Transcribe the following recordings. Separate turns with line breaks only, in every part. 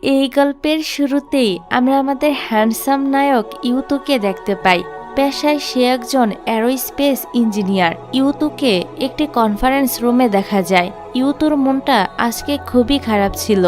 এই গল্পের শুরুতেই আমরা আমাদের হ্যান্ডসাম নায়ক ইউতুকে দেখতে পাই। পেশায় সে একজন অ্যারোস্পেস ইঞ্জিনিয়ার। ইউতুকে একটি কনফারেন্স রুমে দেখা যায়। ইউতুর মনটা আজকে খুবই খারাপ ছিল।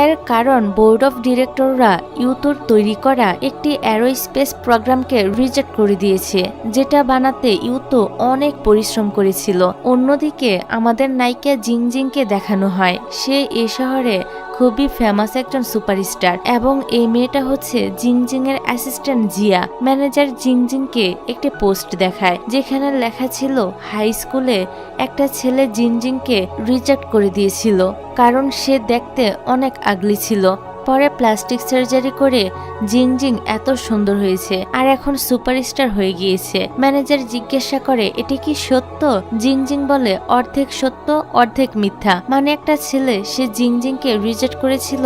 এর কারণ বোর্ড অফ ডিরেক্টররা ইউতুর তৈরি করা একটি অ্যারোস্পেস প্রোগ্রামকে রিজেক্ট করে দিয়েছে, যেটা বানাতে ইউতু অনেক পরিশ্রম করেছিল। অন্যদিকে আমাদের নায়িকা জিংজিংকে দেখানো হয়। সে এই শহরে খুবই ফেমাস একজন সুপারস্টার এবং এই মেয়েটা হচ্ছে জিংজিং এর অ্যাসিস্ট্যান্ট জিয়া। ম্যানেজার জিংজিংকে একটি পোস্ট দেখায় যেখানে লেখা ছিল হাই স্কুলে একটা ছেলে জিংজিংকে রিজেক্ট করে দিয়েছিল কারণ সে দেখতে অনেক আগলি ছিল। পরে প্লাস্টিক সার্জারি করে জিংজিং এত সুন্দর হয়েছে আর এখন সুপারস্টার হয়ে গিয়েছে। ম্যানেজার জিজ্ঞাসা করে এটা কি সত্য? জিংজিং বলে অর্ধেক সত্য অর্ধেক মিথ্যা। মানে একটা ছেলে সে জিংজিংকে রিজেক্ট করেছিল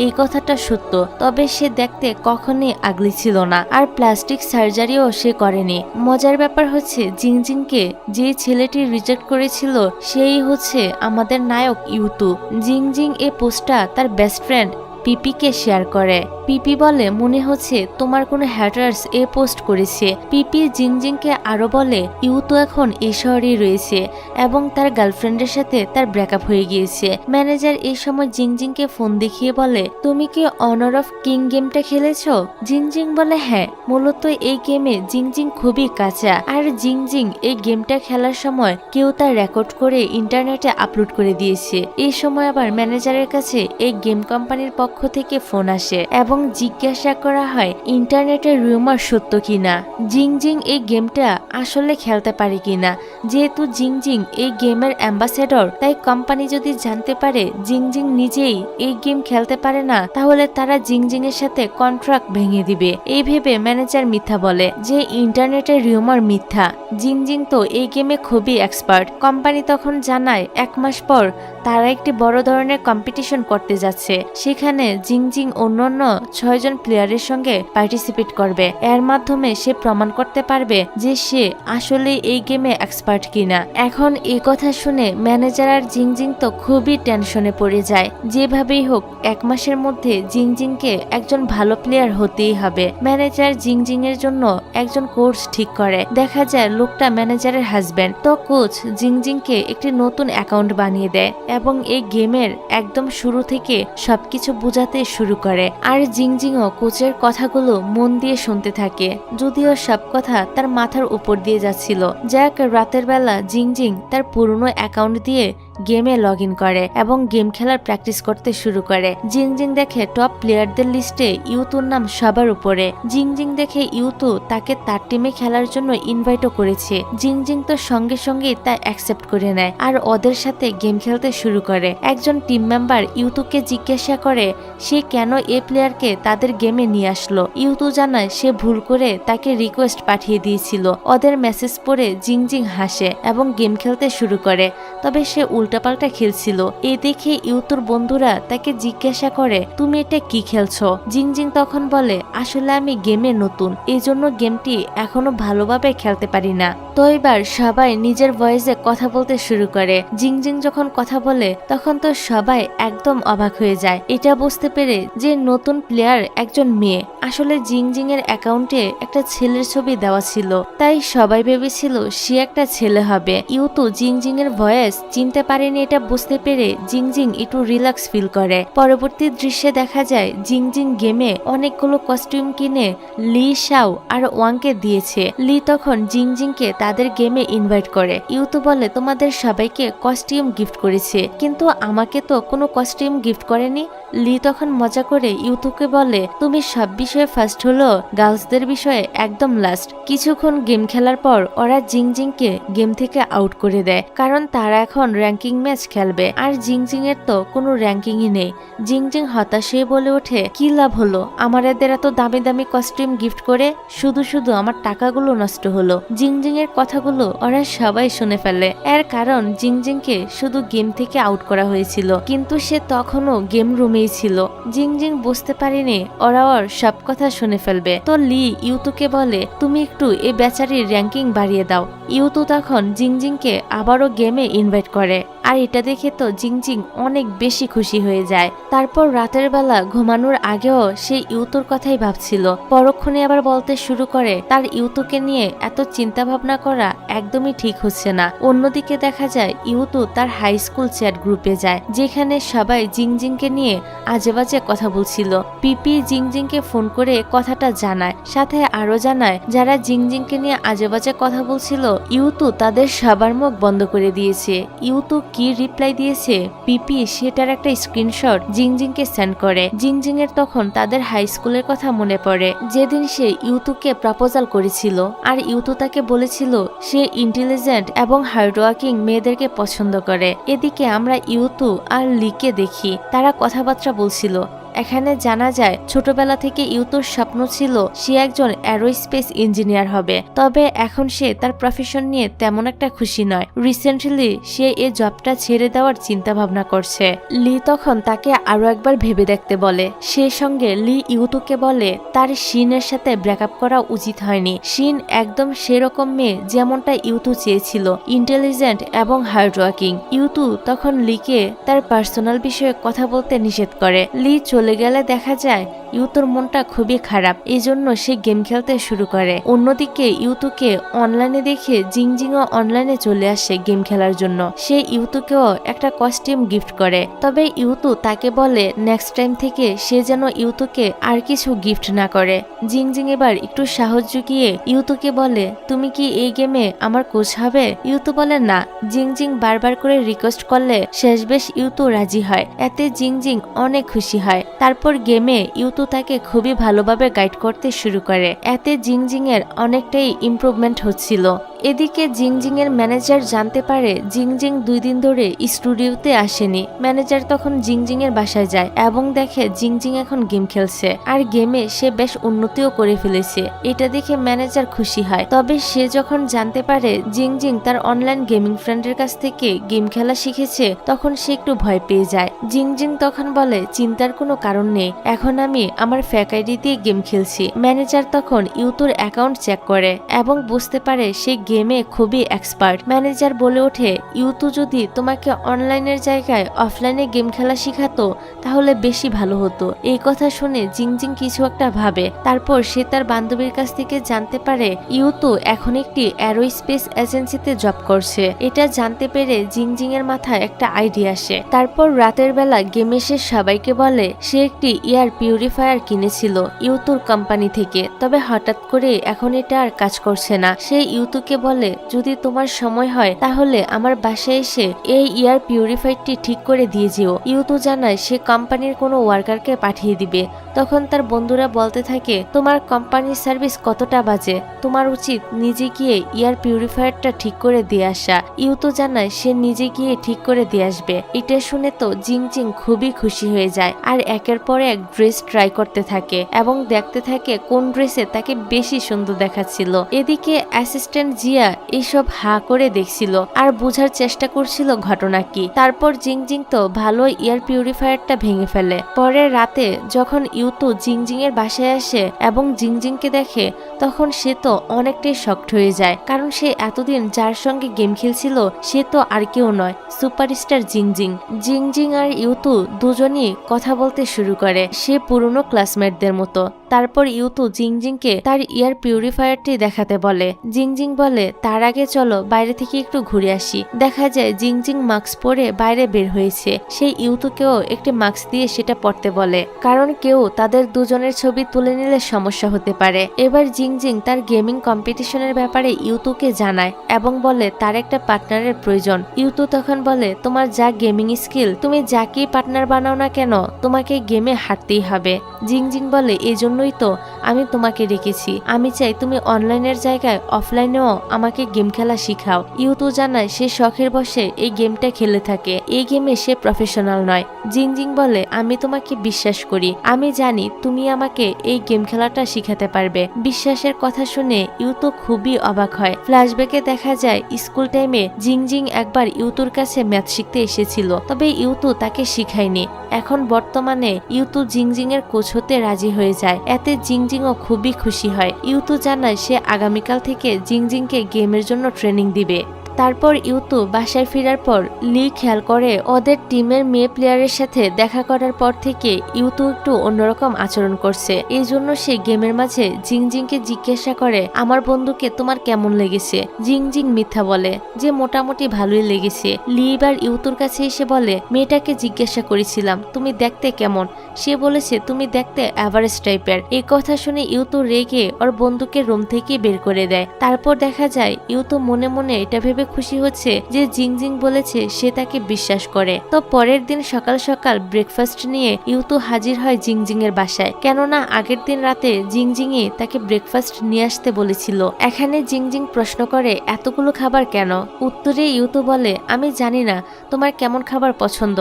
এই কথাটা সত্য, তবে সে দেখতে কখনোই আগলি ছিল না আর প্লাস্টিক সার্জারিও সে করেনি। মজার ব্যাপার হচ্ছে জিংজিংকে যে ছেলেটি রিজেক্ট করেছিল সেই হচ্ছে আমাদের নায়ক ইউতু। জিংজিং এই পোস্টটা তার বেস্ট ফ্রেন্ড পিপিকে শেয়ার করে। পিপি বলে মনে হচ্ছে তোমার কোনো হ্যাটার্স এ পোস্ট করেছে। পিপি জিংজিংকে আরো বলে ইউতো এখন এই শহরেই রয়েছে এবং তার গার্লফ্রেন্ডের সাথে তার ব্রেকআপ হয়ে গিয়েছে। ম্যানেজার এই সময় জিংজিংকে ফোন দেখিয়ে বলে তুমি কি অনার অফ কিং গেমটা খেলেছো? জিংজিং বলে হ্যাঁ, মূলত এই গেমে জিংজিং খুবই কাঁচা আর জিংজিং এই গেমটা খেলার সময় কেউ তার রেকর্ড করে ইন্টারনেটে আপলোড করে দিয়েছে। এই সময় আবার ম্যানেজারের কাছে এই গেম কোম্পানির পক্ষ থেকে ফোন আসে এবং জিজ্ঞাসা করা হয় ইন্টারনেটের রিউমার সত্য কিনা, জিংজিং এই গেমটা আসলে খেলতে পারে কিনা। যেহেতু জিংজিং এই গেমের অ্যাম্বাসেডর, তাই কোম্পানি যদি জানতে পারে জিংজিং নিজেই এই গেম খেলতে পারে না তাহলে তারা জিংজিং এর সাথে কন্ট্রাক্ট ভেঙে দিবে। এই ভেবে ম্যানেজার মিথ্যা বলে যে ইন্টারনেটের রিউমার মিথ্যা। জিংজিং তো এই গেমে খুবই এক্সপার্ট। কোম্পানি তখন জানায় 1 মাস পর তারা একটি বড় ধরনের কম্পিটিশন করতে যাচ্ছে। সেখানে জিংজিং অন্যান্য 6 জন প্লেয়ারের সঙ্গে পার্টিসিপেট করবে। এর মাধ্যমে সে প্রমাণ করতে পারবে যে সে আসলে এই গেমে এক্সপার্ট কিনা। এখন এই কথা শুনে ম্যানেজার আর জিংজিং তো খুবই টেনশনে পড়ে যায়। যেভাবেই হোক 1 মাসের মধ্যে জিংজিংকে একজন ভালো প্লেয়ার হতেই হবে। ম্যানেজার জিংজিং এর জন্য একজন কোচ ঠিক করে। দেখা যায় লোকটা ম্যানেজারের হাজবেন্ড। তো কোচ জিংজিংকে একটি নতুন অ্যাকাউন্ট বানিয়ে দেয় এবং এই গেমের একদম শুরু থেকে সবকিছু বোঝাতে শুরু করে। আর জিংজিংও কোচের কথাগুলো মন দিয়ে শুনতে থাকে, যদিও সব কথা তার মাথার উপর দিয়ে যাচ্ছিল। যাক, রাতের বেলা জিংজিং তার পুরনো অ্যাকাউন্ট দিয়ে গেমে লগ ইন করে এবং গেম খেলার প্র্যাকটিস করতে শুরু করে। জিংজিং দেখে টপ প্লেয়ারদের লিস্টে ইউতুর নাম সবার উপরে। জিংজিং দেখে ইউতু তাকে তার টিমে খেলার জন্য ইনভাইটও করেছে। জিংজিং তো সঙ্গে সঙ্গে তা অ্যাকসেপ্ট করে নেয় আর ওদের সাথে গেম খেলতে শুরু করে। একজন টিম মেম্বার ইউতুকে জিজ্ঞাসা করে সে কেন এ প্লেয়ারকে তাদের গেমে নিয়ে আসলো। ইউতু জানায় সে ভুল করে তাকে রিকোয়েস্ট পাঠিয়ে দিয়েছিল। ওদের মেসেজ পড়ে জিংজিং হাসে এবং গেম খেলতে শুরু করে, তবে সে উল্টাপাল্টা খেলছিল। এ দেখে ইউতুর বন্ধুরা তাকে জিজ্ঞাসা করে তুমি এটা কি খেলছো? জিংজিং তখন বলে আসলে আমি গেমে নতুন, এই জন্য গেমটি এখনো ভালোভাবে খেলতে পারি না। তো এবার সবাই নিজের ভয়েসে কথা বলতে শুরু করে। জিংজিং যখন কথা বলে তখন তো সবাই একদম অবাক হয়ে যায়, এটা বুঝতে পেরে যে নতুন প্লেয়ার একজন মেয়ে। আসলে জিংজিং এর অ্যাকাউন্টে একটা ছেলের ছবি দেওয়া ছিল, তাই সবাই ভেবেছিল সে একটা ছেলে হবে। ইউতু জিংজিং এর ভয়েস চিনতে পারেনি, এটা বুঝতে পেরে জিংজিং একটু রিল্যাক্স ফিল করে। পরবর্তী দৃশ্যে দেখা যায় জিংজিং গেমে অনেকগুলো কস্টিউম কিনে লি, শাও আর ওয়াংকে দিয়েছে। লি তখন জিংজিংকে তাদের গেমে ইনভাইট করে। ইউতু বলে তোমাদের সবাইকে কস্টিউম গিফট করেছে, কিন্তু আমাকে তো কোনো কস্টিউম গিফট করেনি। লি তখন মজা করে ইউতুকে বলে তুমি সব বিষয়ে ফার্স্ট হলো, গার্লসদের বিষয়ে একদম লাস্ট। কিছুক্ষণ গেম খেলার পর ওরা জিংজিংকে গেম থেকে আউট করে দেয়, কারণ তারা এখন র্যাঙ্কিং ম্যাচ খেলবে আর জিংজিং এর তো কোনো র্যাঙ্কিংই নেই। জিংজিং হতাশ হয়ে বলে ওঠে কি লাভ হলো আমার এদের এত দামি দামি কস্টিউম গিফট করে, শুধু শুধু আমার টাকাগুলো নষ্ট হলো। জিংজিং এর কথাগুলো ওরা সবাই শুনে ফেলে। এর কারণ জিংজিংকে শুধু গেম থেকে আউট করা হয়েছিল, কিন্তু সে তখনও গেম রুমেই ছিল। জিংজিং বুঝতে পারেনি ওরা ওর সব কথা শুনে ফেলবে। তো লি ইউতুকে বলে তুমি একটু এই বেচারির র্যাঙ্কিং বাড়িয়ে দাও। ইউতু তখন জিংজিংকে আবারও গেমে ইনভাইট করে আর এটা দেখে তো জিংজিং অনেক বেশি খুশি হয়ে যায়। তারপর রাতের বেলা ঘুমানোর আগেও সে ইউতুর কথাই ভাবছিল। পরক্ষণে আবার বলতে শুরু করে তার ইউতুকে নিয়ে এত চিন্তা ভাবনা করা একদমই ঠিক হচ্ছে না। অন্যদিকে দেখা যায় ইউতু তার হাই স্কুল চ্যাট গ্রুপে যায়, যেখানে সবাই জিংজিংকে নিয়ে আজেবাজে কথা বলছিল। পিপি জিংজিংকে ফোন করে কথাটা জানায়, সাথে আরো জানায় যারা জিংজিংকে নিয়ে আজেবাজে কথা বলছিল ইউতু তাদের সবার মুখ বন্ধ করে দিয়েছে। ইউতু কি রিপ্লাই দিয়েছে, পিপি সেটার একটা স্ক্রিনশট জিংজিংকে সেন্ড করে। জিংজিং এর তখন তাদের হাই স্কুলের কথা মনে পড়ে, যেদিন সে ইউতুকে প্রপোজাল করেছিল আর ইউতু তাকে বলেছিল সে ইন্টেলিজেন্ট এবং হার্ডওয়ার্কিং মেয়েদেরকে পছন্দ করে। এদিকে আমরা ইউতু আর লিকে দেখি, তারা কথাবার্তা বলছিল। এখানে জানা যায় ছোটবেলা থেকে ইউতুর স্বপ্ন ছিল সে একজন অ্যারোস্পেস ইঞ্জিনিয়ার হবে, তবে এখন সে তার প্রফেশন নিয়ে তেমন একটা খুশি নয়। রিসেন্টলি সে এই জবটা ছেড়ে দেওয়ার চিন্তা ভাবনা করছে। লি তখন তাকে আরো একবার ভেবে দেখতে বলে। সে সঙ্গে লি ইউতুকে বলে তার শিনের সাথে ব্রেকআপ করা উচিত হয়নি। শিন একদম সেরকম মেয়ে যেমনটা ইউতু চেয়েছিল, ইন্টেলিজেন্ট এবং হার্ডওয়ার্কিং। ইউতু তখন লিকে তার পার্সোনাল বিষয়ে কথা বলতে নিষেধ করে। লি চলে গেলে দেখা যায় ইউতুর মনটা খুবই খারাপ, এই জন্য সে গেম খেলতে শুরু করে। অন্যদিকে ইউতুকে অনলাইনে দেখে জিংজিংও অনলাইনে চলে আসে গেম খেলার জন্য। সে ইউতুকেও একটা কস্টিউম গিফট করে, তবে ইউতু তাকে বলে নেক্সট টাইম থেকে সে যেন ইউতুকে আর কিছু গিফট না করে। জিংজিং এবার একটু সাহস জুগিয়ে ইউতুকে বলে তুমি কি এই গেমে আমার কোচ হবে? ইউতু বলে না। জিংজিং বারবার করে রিকোয়েস্ট করলে শেষবেশ ইউতু রাজি হয়। এতে জিংজিং অনেক খুশি হয়। তারপর গেমে ইউতু তাকে খুবই ভালোভাবে গাইড করতে শুরু করে। এতে জিংজিং এর অনেকটাই ইমপ্রুভমেন্ট হচ্ছিল। এদিকে জিংজিং এর ম্যানেজার জানতে পারে জিংজিং 2 দিন ধরে স্টুডিওতে আসেনি। ম্যানেজার তখন জিংজিং এর বাসায় যায় এবং দেখে জিংজিং এখন গেম খেলছে আর গেমে সে বেশ উন্নতিও করে ফেলেছে। এটা দেখে ম্যানেজার খুশি হয়, তবে সে যখন জানতে পারে জিংজিং তার অনলাইন গেমিং ফ্রেন্ডের কাছ থেকে গেম খেলা শিখেছে তখন সে একটু ভয় পেয়ে যায়। জিংজিং তখন বলে চিন্তার কোনো কারণ নেই, এখন আমি আমার ফেক আইডি দিয়ে গেম খেলছি। ম্যানেজার তখন ইউতুর অ্যাকাউন্ট চেক করে এবং বুঝতে পারে সে গেমে খুবই এক্সপার্ট। ম্যানেজার বলে ওঠে ইউতু যদি তোমাকে অনলাইনের জায়গায় অফলাইনে গেম খেলা শিখাতো তাহলে বেশি ভালো হতো। এই কথা শুনে জিংজিং কিছু একটা ভাবে। তারপর সে তার বান্ধবীর কাছ থেকে জানতে পারে ইউতু এখন একটি অ্যারোস্পেস এজেন্সিতে জব করছে। এটা জানতে পেরে জিংজিং এর মাথায় একটা আইডিয়া আসে। তারপর রাতের বেলা গেমে সে সবাইকে বলে সে একটি এয়ার পিউরিফায়ার কিনেছিল ইউতুর কোম্পানি থেকে, তবে হঠাৎ করে এখন এটা আর কাজ করছে না। সে ইউতুকে বলে যদি তোমার সময় হয় তাহলে আমার বাসায় এসে এই এয়ার পিউরিফায়ারটি ঠিক করে দিয়ে যেও। ইউতু জানায় সে কোম্পানির কোনো ওয়ার্কারকে পাঠিয়ে দিবে। তখন তার বন্ধুরা বলতে থাকে তোমার কোম্পানির সার্ভিস কতটা বাজে, তোমার উচিত নিজে গিয়ে এয়ার পিউরিফায়ারটা ঠিক করে দিয়ে আসা। ইউতু জানায় সে নিজে গিয়ে ঠিক করে দিয়ে আসবে। এটা শুনে তো জিংজিং খুবই খুশি হয়ে যায় আর একের পর এক ড্রেস ট্রাই করতে থাকে এবং দেখতে থাকে কোন ড্রেসে তাকে বেশি সুন্দর দেখাচ্ছিল। এদিকে অ্যাসিস্ট্যান্ট জিয়া এইসব হা করে দেখছিল আর বোঝার চেষ্টা করছিল ঘটনা কি। তারপর জিংজিং তো ভালো এয়ার পিউরিফায়ারটা ভেঙে ফেলে। পরে রাতে যখন ইউতু জিংজিং এর বাসায় আসে এবং জিংজিংকে দেখে তখন সে তো অনেকটাই শকড হয়ে যায়, কারণ সে এতদিন যার সঙ্গে গেম খেলছিল সে তো আর কেউ নয়, সুপারস্টার জিংজিং। জিংজিং আর ইউতু দুজনই কথা বলতে শুরু করে সে পুরনো ক্লাসমেটদের মতো। তারপর ইউতু জিংজিংকে তার এয়ার পিউরিফায়ারটি দেখাতে বলে। জিংজিং বলে তার আগে চলো বাইরে থেকে একটু ঘুরে আসি। দেখা যায় জিংজিং মাস্ক পরে বাইরে বের হয়েছে। সেই ইউতুকেও একটি মাস্ক দিয়ে সেটা পরতে বলে, কারণ কেউ তাদের দুজনের ছবি তুলে নিলে সমস্যা হতে পারে। এবার জিংজিং তার গেমিং কম্পিটিশনের ব্যাপারে ইউতুকে জানায় এবং বলে তার একটা পার্টনারের প্রয়োজন। ইউতু তখন বলে তোমার যা গেমিং স্কিল তুমি যাকেই পার্টনার বানাও না কেন তোমাকে গেমে হারতেই হবে। জিংজিং বলে এই জন্যই তো আমি তোমাকে রেখেছি, আমি চাই তুমি অনলাইনের জায়গায় অফলাইনেও আমাকে গেম খেলা শিখাও। ইউতু জানায় সে শখের বসে এই গেমটা খেলে থাকে, এই গেমে সে প্রফেশনাল নয়। জিংজিং বলে আমি তোমাকে বিশ্বাস করি, আমি জানি তুমি আমাকে এই গেম খেলাটা শিখাতে পারবে। বিশ্বাসের কথা শুনে ইউতু খুবই অবাক হয়। ফ্ল্যাশব্যাকে দেখা যায় স্কুল টাইমে জিংজিং একবার ইউতুর কাছে ম্যাথ শিখতে এসেছিল, তবে ইউতু তাকে শিখায়নি। এখন বর্তমানে ইউতু জিংজিং এর কোচ হতে রাজি হয়ে যায়। এতে জিংজিংও খুবই খুশি হয়। ইউতু জানায় সে আগামীকাল থেকে জিংজিংকে গেমের জন্য ট্রেনিং দিবে। তারপর ইউতু বাসায় ফেরার পর লি খেয়াল করে ওদের টিমের মেয়ে প্লেয়ারের সাথে দেখা করার পর থেকে ইউতু একটু অন্যরকম আচরণ করছে। এই জন্য সে গেমের মাঝে জিংজিংকে জিজ্ঞাসা করে, আমার বন্ধুকে তোমার কেমন লেগেছে? জিংজিং মিথ্যা বলে যে মোটামুটি ভালোই লেগেছে। লি এবার ইউতুর কাছে এসে বলে, মেয়েটাকে জিজ্ঞাসা করেছিলাম তুমি দেখতে কেমন, সে বলেছে তুমি দেখতে অ্যাভারেজ টাইপের। এই কথা শুনে ইউতু রেগে ওর বন্ধুকে রুম থেকে বের করে দেয়। তারপর দেখা যায় ইউতু মনে মনে এটা ভেবে খুশি হচ্ছে যে জিংজিং বলেছে সে তাকে বিশ্বাস করে। তো পরের দিন সকাল সকাল ব্রেকফাস্ট নিয়ে ইউতু হাজির হয় জিংজিং এর বাসায়, কেননা আগের দিন রাতে জিংজিংই তাকে ব্রেকফাস্ট নিয়ে আসতে বলেছিল। এখানে জিংজিং প্রশ্ন করে, এতগুলো খাবার কেন? উত্তরে ইউতু বলে, আমি জানি না তোমার কেমন খাবার পছন্দ,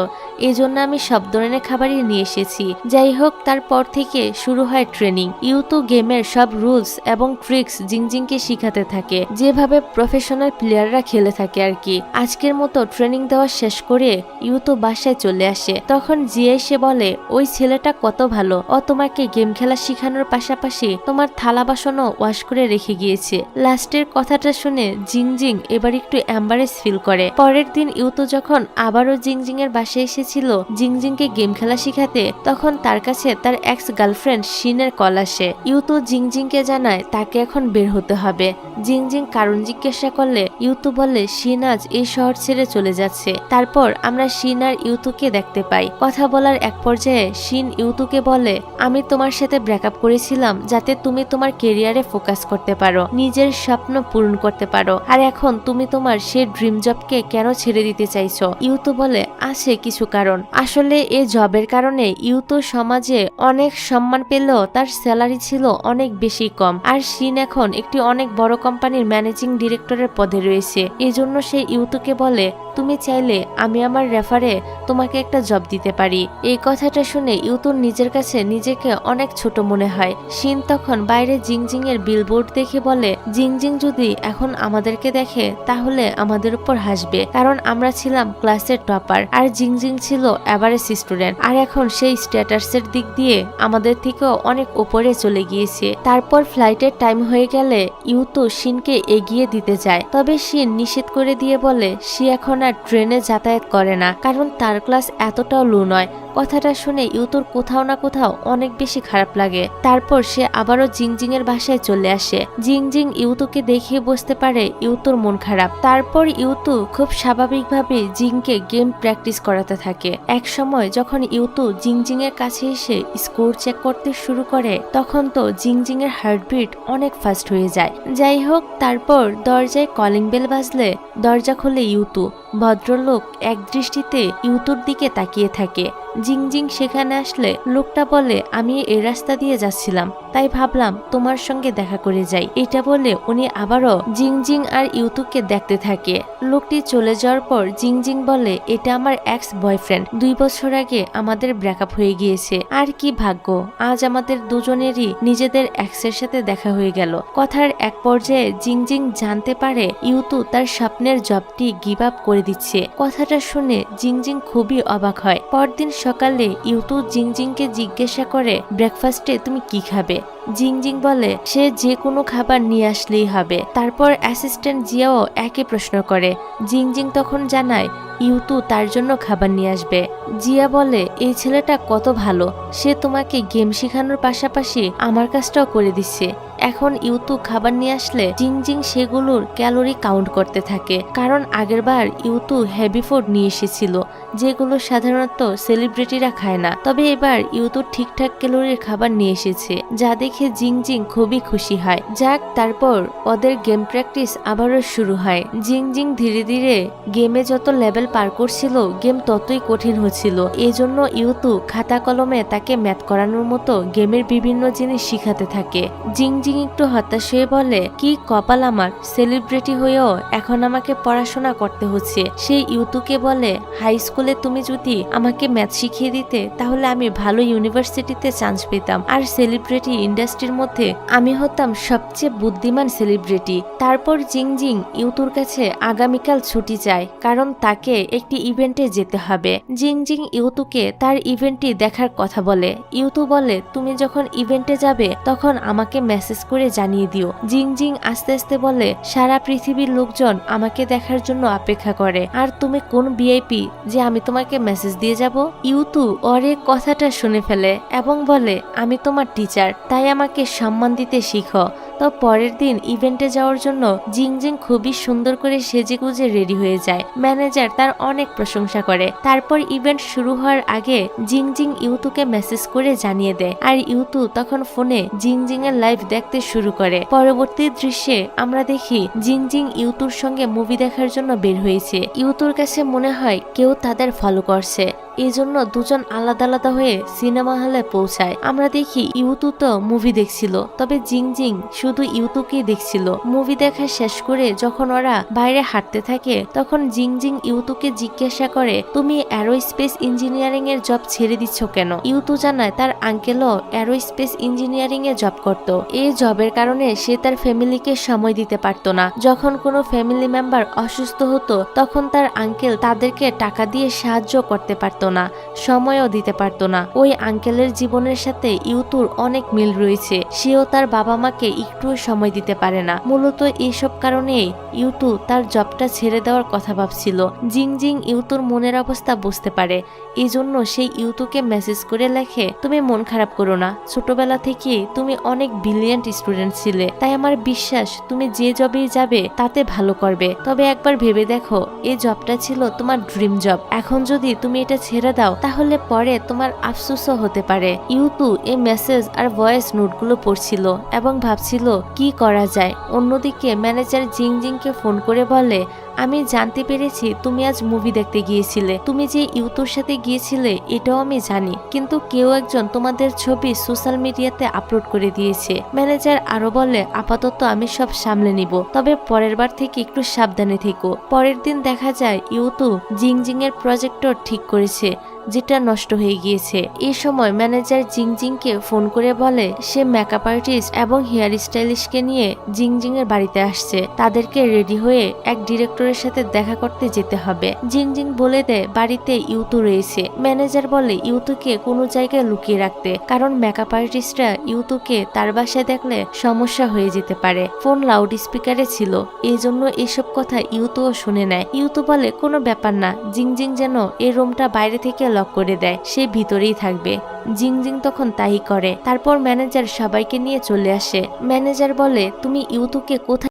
এই জন্য আমি সব ধরনের খাবারই নিয়ে এসেছি। যাই হোক, তারপর থেকে শুরু হয় ট্রেনিং। ইউতু গেমের সব রুলস এবং ট্রিক্স জিংজিংকে শিখাতে থাকে, যেভাবে প্রফেশনাল প্লেয়াররা খেলে থাকে আর কি। আজকের মতো ট্রেনিং দেওয়া শেষ করে ইউতু বাসায় চলে আসে। তখন জিয়া এসে বলে, ওই ছেলেটা কত ভালো, ও তোমাকে গেম খেলা শিখানোর পাশাপাশি তোমার থালা বাসনও ওয়াশ করে রেখে গিয়েছে। লাস্টের কথাটা শুনে জিংজিং এবার একটু এম্বারেস ফিল করে। পরের দিন ইউতু যখন আবারও জিংজিং এর বাসায় এসেছিল জিংজিংকে গেম খেলা শিখাতে, তখন তার কাছে তার এক্স গার্লফ্রেন্ড শিনের কল আসে। ইউতু জিংজিংকে জানায় তাকে এখন বের হতে হবে। জিংজিং কারণ জিজ্ঞাসা করলে ইউতু বলে শিন আজ এই শহর ছেড়ে চলে যাচ্ছে। তারপর আমরা শিন আর ইউতুকে দেখতে পাই। কথা বলার এক পর্যায়ে শিন ইউতুকে বলে, আমি তোমার সাথে ব্রেকআপ করেছিলাম যাতে তুমি তোমার কেরিয়ারে ফোকাস করতে পারো, নিজের স্বপ্ন পূরণ করতে পারো, আর এখন তুমি তোমার সেই ড্রিম জবকে কেন ছেড়ে দিতে চাইছো? ইউতু বলে, আছে কিছু কারণ। আসলে এই জবের কারণে ইউতু সমাজে অনেক সম্মান পেলেও তার স্যালারি ছিল অনেক বেশি কম, আর শিন এখন একটি অনেক বড় কোম্পানির ম্যানেজিং ডিরেক্টরের পদে রয়েছে। এজন্য সে ইউতুকে বলে, তুমি চাইলে আমি আমার রেফারে তোমাকে একটা জব দিতে পারি। এই কথাটা শুনে ইউতুর নিজের কাছে নিজেকে অনেক ছোট মনে হয়। শিন তখন বাইরে জিংজিং এর বিলবোর্ড দেখে বলে, জিংজিং যদি এখন আমাদেরকে দেখে তাহলে আমাদের উপর হাসবে, কারণ আমরা ছিলাম ক্লাসের টপার আর জিংজিং ছিল এভারেজ স্টুডেন্ট, আর এখন সেই স্ট্যাটাসের দিক দিয়ে আমাদের থেকেও অনেক উপরে চলে গিয়েছে। তারপর ফ্লাইটের টাইম হয়ে গেলে ইউতু শিনকে এগিয়ে দিতে যায়, তবে শিন নিষেধ করে দিয়ে বলে সে এখন আর ট্রেনে যাতায়াত করে না, কারণ তার ক্লাস এতটাও লো নয়। কথাটা শুনে ইউতুর কোথাও না কোথাও অনেক বেশি খারাপ লাগে। তারপর সে আবারও জিংজিং এর বাসায় চলে আসে। জিংজিং ইউতুকে দেখে বুঝতে পারে ইউতুর মন খারাপ। তারপর ইউতু খুব স্বাভাবিকভাবে জিংকে গেম প্র্যাকটিস করাতে থাকে। এক সময় যখন ইউতু জিংজিং এর কাছে এসে স্কোর চেক করতে শুরু করে, তখন তো জিংজিং এর হার্টবিট অনেক ফাস্ট হয়ে যায়। যাই হোক, তারপর দরজায় কলিং বেল বাজলে দরজা খুলে ইউতু। ভদ্রলোক এক দৃষ্টিতে ইউতুর দিকে তাকিয়ে থাকে। জিংজিং সেখানে আসলে লোকটা বলে, আমি এই রাস্তা দিয়ে যাচ্ছিলাম, তাই ভাবলাম তোমার সঙ্গে দেখা করে যাই। এটা বলে উনি আবারও জিংজিং আর ইউতুকে দেখতে থাকে। লোকটি চলে যাওয়ার পর জিংজিং বলে, এটা আমার এক্স বয়ফ্রেন্ড, 2 বছর আগে আমাদের ব্রেকআপ হয়ে গিয়েছে, আর কি ভাগ্য আজ আমাদের দুজনেরই নিজেদের এক্সের সাথে দেখা হয়ে গেল। কথার এক পর্যায়ে জিংজিং জানতে পারে ইউতু তার স্বপ্নের জবটি গিভ আপ করে দিচ্ছে। কথাটা শুনে জিংজিং খুবই অবাক হয়। পরদিন সকালে ইউতু জিংজিংকে জিজ্ঞাসা করে, ব্রেকফাস্টে তুমি কি খাবে? জিংজিং বলে সে যে কোনো খাবার নিয়ে আসলেই হবে। তারপর অ্যাসিস্ট্যান্ট জিয়াও একই প্রশ্ন করে। জিংজিং তখন জানায় ইউতু তার জন্য খাবার নিয়ে আসবে। জিয়া বলে, এই ছেলেটা কত ভালো, সে তোমাকে গেম শেখানোর পাশাপাশি আমার কাজটাও করে দিচ্ছে। এখন ইউতু খাবার নিয়ে আসলে জিংজিং সেগুলোর ক্যালোরি কাউন্ট করতে থাকে, কারণ আগেরবার ইউতু হেভি ফুড নিয়ে এসেছিল যেগুলো সাধারণত সেলিব্রিটিরা খায় না। তবে এবার ইউতু ঠিকঠাক ক্যালোরির খাবার নিয়ে এসেছে, যা দেখে জিংজিং খুবই খুশি হয়। যাক, তারপর ওদের গেম প্র্যাকটিস আবারও শুরু হয়। জিংজিং ধীরে ধীরে গেমে যত লেভেল পার করছিল গেম ততই কঠিন হচ্ছিল। এজন্য ইউতু খাতা কলমে তাকে ম্যাথ করানোর মতো গেমের বিভিন্ন জিনিস শিখাতে থাকে। জিংজিং একটু হতাশ হয়ে বলে, কি কপাল আমার, সেলিব্রিটি হয়েও এখন আমাকে পড়াশোনা করতে হচ্ছে। সে ইউতুকে বলে, হাই স্কুলে তুমি যদি আমাকে ম্যাথ শিখিয়ে দিতে তাহলে আমি ভালো ইউনিভার্সিটিতে চান্স পেতাম, আর সেলিব্রিটি ইন্ডাস্ট্রির মধ্যে আমি হতাম সবচেয়ে বুদ্ধিমান সেলিব্রিটি। তারপর জিংজিং ইউতুর কাছে আগামীকাল ছুটি চায়, কারণ তাকে একটি ইভেন্টে যেতে হবে। জিংজিং ইউতুকে তার ইভেন্টটি দেখার কথা বলে। ইউতু বলে, তুমি যখন ইভেন্টে যাবে তখন আমাকে মেসেজ করে জানিয়ে দিও। জিং জিং আস্তে আস্তে বলে, সারা পৃথিবীর লোকজন আমাকে দেখার জন্য অপেক্ষা করে, আর তুমি কোন ভিআইপি যে আমি তোমাকে মেসেজ দিয়ে যাব? ইউতু ওর এই কথাটা শুনে ফেলে এবং বলে, আমি তোমার টিচার, তাই আমাকে সম্মান দিতে শিখো। তো পরের দিন ইভেন্টে যাওয়ার জন্য জিং জিং খুবই সুন্দর করে সেজেগুজে রেডি হয়ে যায়। ম্যানেজার তার অনেক প্রশংসা করে। তারপর ইভেন্ট শুরু হওয়ার আগে জিং জিং ইউতুকে মেসেজ করে জানিয়ে দেয়, আর ইউতু তখন ফোনে জিং জিং এর লাইভ দেখতে শুরু করে। পরবর্তী দৃশ্যে আমরা দেখি জিং জিং ইউতুর সঙ্গে মুভি দেখার জন্য বের হয়েছে। ইউতুর কাছে মনে হয় কেউ তাদের ফলো করছে, এই জন্য দুজন আলাদা আলাদা হয়ে সিনেমা হলে পৌঁছায়। আমরা দেখি ইউতু তো মুভি দেখছিল, তবে জিং জিং শুধু ইউতুকেই দেখছিল। মুভি দেখা শেষ করে যখন ওরা বাইরে হাঁটতে থাকে, তখন জিং জিং ইউতুকে জিজ্ঞাসা করে, তুমি অ্যারোস্পেস ইঞ্জিনিয়ারিং এর জব ছেড়ে দিচ্ছ কেন? ইউতু জানায় তার আঙ্কেলও অ্যারোস্পেস ইঞ্জিনিয়ারিং এ জব করত। এই জবের কারণে সে তার ফ্যামিলিকে সময় দিতে পারতো না। যখন কোনো ফ্যামিলি মেম্বার অসুস্থ হতো, তখন তার আঙ্কেল তাদেরকে টাকা দিয়ে সাহায্য করতে পারত না, সময়ও দিতে পারতো না। ওই আঙ্কেলের জীবনের সাথে ইউতুর অনেক মিল রয়েছে। সেও তার বাবা মাকে একটু সময় দিতে পারে না। মূলত এইসব কারণেই ইউতু তার জবটা ছেড়ে দেওয়ার কথা ভাবছিল। জিং জিং ইউতুর মনের অবস্থা বুঝতে পারে, এই জন্য সেই ইউতুকে মেসেজ করে লেখে, তুমি মন খারাপ করো না, ছোটবেলা থেকে তুমি অনেক ব্রিলিয়ান্ট স্টুডেন্ট ছিলে, তাই আমার বিশ্বাস তুমি যে জবেই যাবে তাতে ভালো করবে। তবে একবার ভেবে দেখো, এই জবটা ছিল তোমার ড্রিম জব। এখন যদি তুমি এটা ছেড়ে দাও, তাহলে পরে তোমার আফসোসও হতে পারে। ইউতু এই মেসেজ আর ভয়েস নোটগুলো পড়ছিল এবং ভাবছিল কি করা যায়। অন্যদিকে ম্যানেজার জিং জিংকে ফোন করে বলে, আমি জানতে পেরেছি তুমি আজ মুভি দেখতে গিয়েছিলে। তুমি যে ইউতুর সাথে গিয়েছিলে এটাও আমি জানি, কিন্তু কেউ একজন তোমাদের ছবি সোশ্যাল মিডিয়াতে আপলোড করে দিয়েছে। ম্যানেজার আরো বলে, আপাতত আমি সব সামলে নিব, তবে পরের বার থেকে একটু সাবধানে থেকো। পরের দিন দেখা যায় ইউতু জিং জিং এর প্রজেক্টর ঠিক করেছে, যেটা নষ্ট হয়ে গিয়েছে। এই সময় ম্যানেজার জিং জিংকে ফোন করে বলে সে মেকআপ আর্টিস্ট এবং হেয়ার স্টাইলিস্টকে নিয়ে জিং জিং এর বাড়িতে আসছে, তাদেরকে রেডি হয়ে এক ডিরেক্টরের সাথে দেখা করতে যেতে হবে। জিং জিং বলে দেয় বাড়িতে ইউতু রয়েছে। ম্যানেজার বলে ইউতুকে কোনো জায়গায় লুকিয়ে রাখতে, কারণ মেকআপ আর্টিস্টরা ইউতুকে তার বাসায় দেখলে সমস্যা হয়ে যেতে পারে। ফোন লাউড স্পিকারে ছিল, এই জন্য এইসব কথা ইউতুও শুনে নেয়। ইউতু বলে কোনো ব্যাপার না, জিং জিং যেন এই রুমটা বাইরে থেকে লক করে দেয়, সে ভিতরেই থাকবে। জিং জিং তখন তাই করে। তারপর ম্যানেজার সবাইকে নিয়ে চলে আসে। ম্যানেজার বলে, তুমি ইউতুকে কোথায়